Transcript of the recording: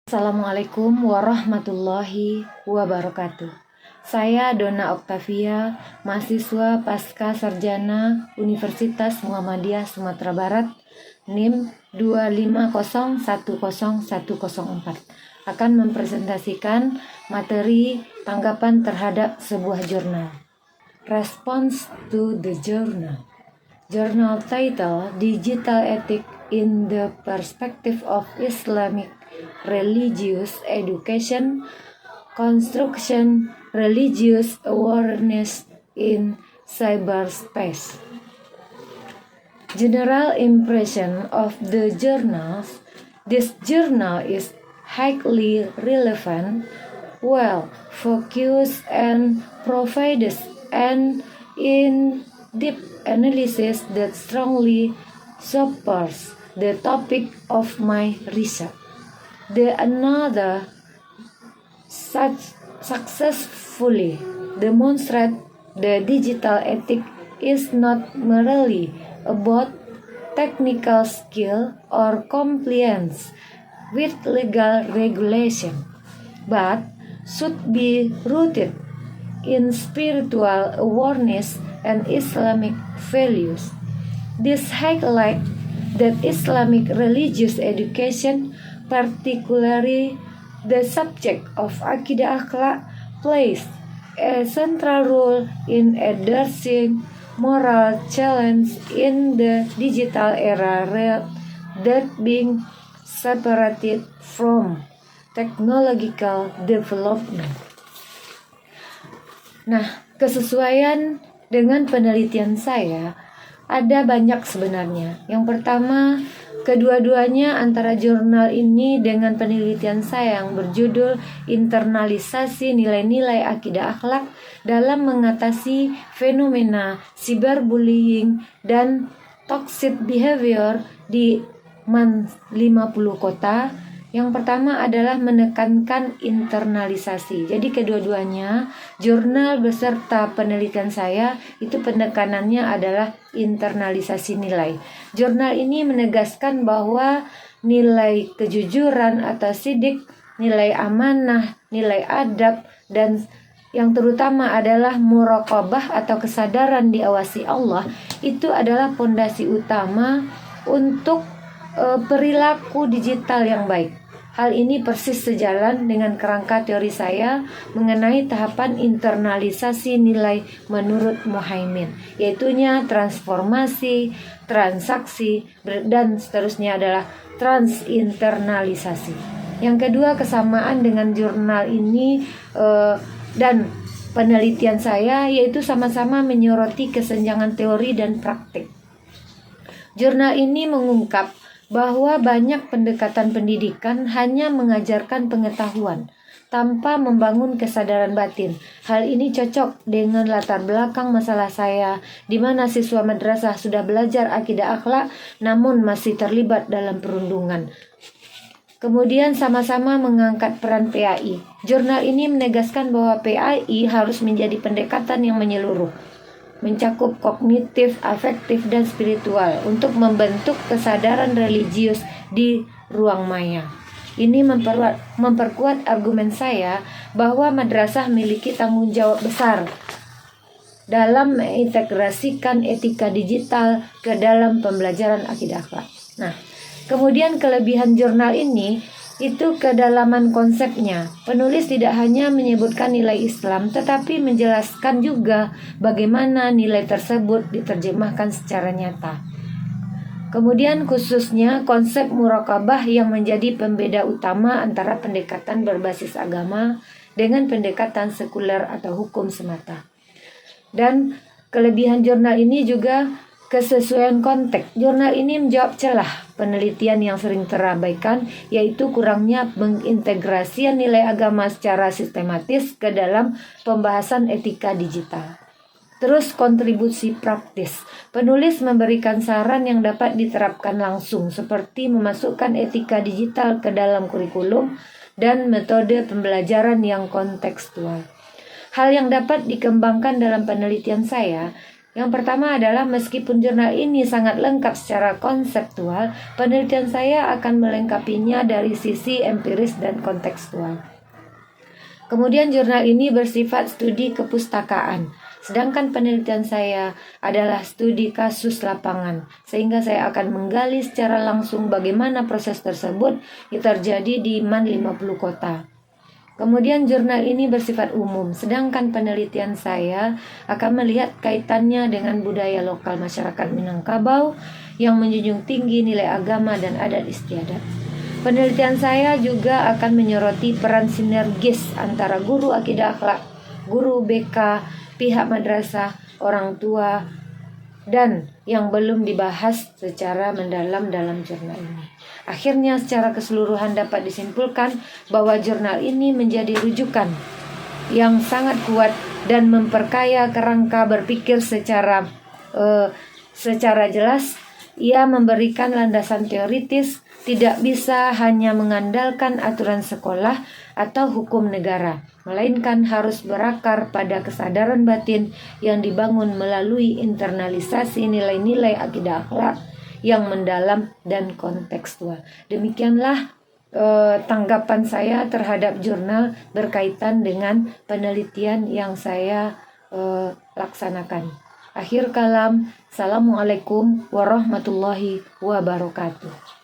Assalamualaikum warahmatullahi wabarakatuh. Saya Donna Oktavia, mahasiswa Pasca Sarjana Universitas Muhammadiyah Sumatera Barat, NIM 250101104, akan mempresentasikan materi tanggapan terhadap sebuah jurnal. Response to the journal. Journal title Digital Ethic in the Perspective of Islamic Religious Education, Construction, Religious Awareness in Cyberspace. General impression of the journals. This journal is highly relevant, well focused, and provides an in-depth analysis that strongly supports the topic of my research. The another successfully demonstrate the digital ethic is not merely about technical skill or compliance with legal regulation, but should be rooted in spiritual awareness and Islamic values. This highlights that Islamic religious education, particularly the subject of Aqidah Akhlaq, plays a central role in addressing moral challenge in the digital era that being separated from technological development. Nah, kesesuaian dengan penelitian saya ada banyak sebenarnya. Yang pertama, kedua-duanya antara jurnal ini dengan penelitian saya yang berjudul Internalisasi Nilai-nilai Aqidah Akhlak dalam mengatasi fenomena cyberbullying dan toxic behavior di 50 kota. Yang pertama adalah menekankan internalisasi. Jadi kedua-duanya, jurnal beserta penelitian saya itu penekanannya adalah internalisasi nilai. Jurnal ini menegaskan bahwa nilai kejujuran atau sidik, nilai amanah, nilai adab, dan yang terutama adalah muraqabah atau kesadaran diawasi Allah, itu adalah fondasi utama untuk perilaku digital yang baik. Hal ini persis sejalan dengan kerangka teori saya mengenai tahapan internalisasi nilai menurut Muhaimin, yaitunya transformasi, transaksi, dan seterusnya adalah transinternalisasi. Yang kedua, kesamaan dengan jurnal ini dan penelitian saya yaitu sama-sama menyoroti kesenjangan teori dan praktik. Jurnal ini mengungkap bahwa banyak pendekatan pendidikan hanya mengajarkan pengetahuan tanpa membangun kesadaran batin. Hal ini cocok dengan latar belakang masalah saya, di mana siswa madrasah sudah belajar akidah akhlak namun masih terlibat dalam perundungan. Kemudian sama-sama mengangkat peran PAI. Jurnal ini menegaskan bahwa PAI harus menjadi pendekatan yang menyeluruh, mencakup kognitif, afektif, dan spiritual untuk membentuk kesadaran religius di ruang maya. Ini memperkuat argumen saya bahwa madrasah memiliki tanggung jawab besar dalam mengintegrasikan etika digital ke dalam pembelajaran akidah akhlak. Nah, kemudian kelebihan jurnal ini itu kedalaman konsepnya. Penulis tidak hanya menyebutkan nilai Islam, tetapi menjelaskan juga bagaimana nilai tersebut diterjemahkan secara nyata. Kemudian khususnya konsep muraqabah yang menjadi pembeda utama antara pendekatan berbasis agama dengan pendekatan sekuler atau hukum semata. Dan kelebihan jurnal ini juga kesesuaian konteks. Jurnal ini menjawab celah penelitian yang sering terabaikan, yaitu kurangnya pengintegrasian nilai agama secara sistematis ke dalam pembahasan etika digital. Terus kontribusi praktis. Penulis memberikan saran yang dapat diterapkan langsung, seperti memasukkan etika digital ke dalam kurikulum dan metode pembelajaran yang kontekstual. Hal yang dapat dikembangkan dalam penelitian saya Yang pertama adalah meskipun jurnal ini sangat lengkap secara konseptual, penelitian saya akan melengkapinya dari sisi empiris dan kontekstual. Kemudian jurnal ini bersifat studi kepustakaan, sedangkan penelitian saya adalah studi kasus lapangan, sehingga saya akan menggali secara langsung bagaimana proses tersebut terjadi di MAN 50 kota. Kemudian jurnal ini bersifat umum, sedangkan penelitian saya akan melihat kaitannya dengan budaya lokal masyarakat Minangkabau yang menjunjung tinggi nilai agama dan adat istiadat. Penelitian saya juga akan menyoroti peran sinergis antara guru akidah akhlak, guru BK, pihak madrasah, orang tua, dan yang belum dibahas secara mendalam dalam jurnal ini. Akhirnya secara keseluruhan dapat disimpulkan bahwa jurnal ini menjadi rujukan yang sangat kuat dan memperkaya kerangka berpikir secara jelas. Ia memberikan landasan teoritis, tidak bisa hanya mengandalkan aturan sekolah atau hukum negara, melainkan harus berakar pada kesadaran batin yang dibangun melalui internalisasi nilai-nilai akidah akhlak yang mendalam dan kontekstual. Demikianlah tanggapan saya terhadap jurnal berkaitan dengan penelitian yang saya laksanakan. Akhir kalam, Assalamualaikum warahmatullahi wabarakatuh.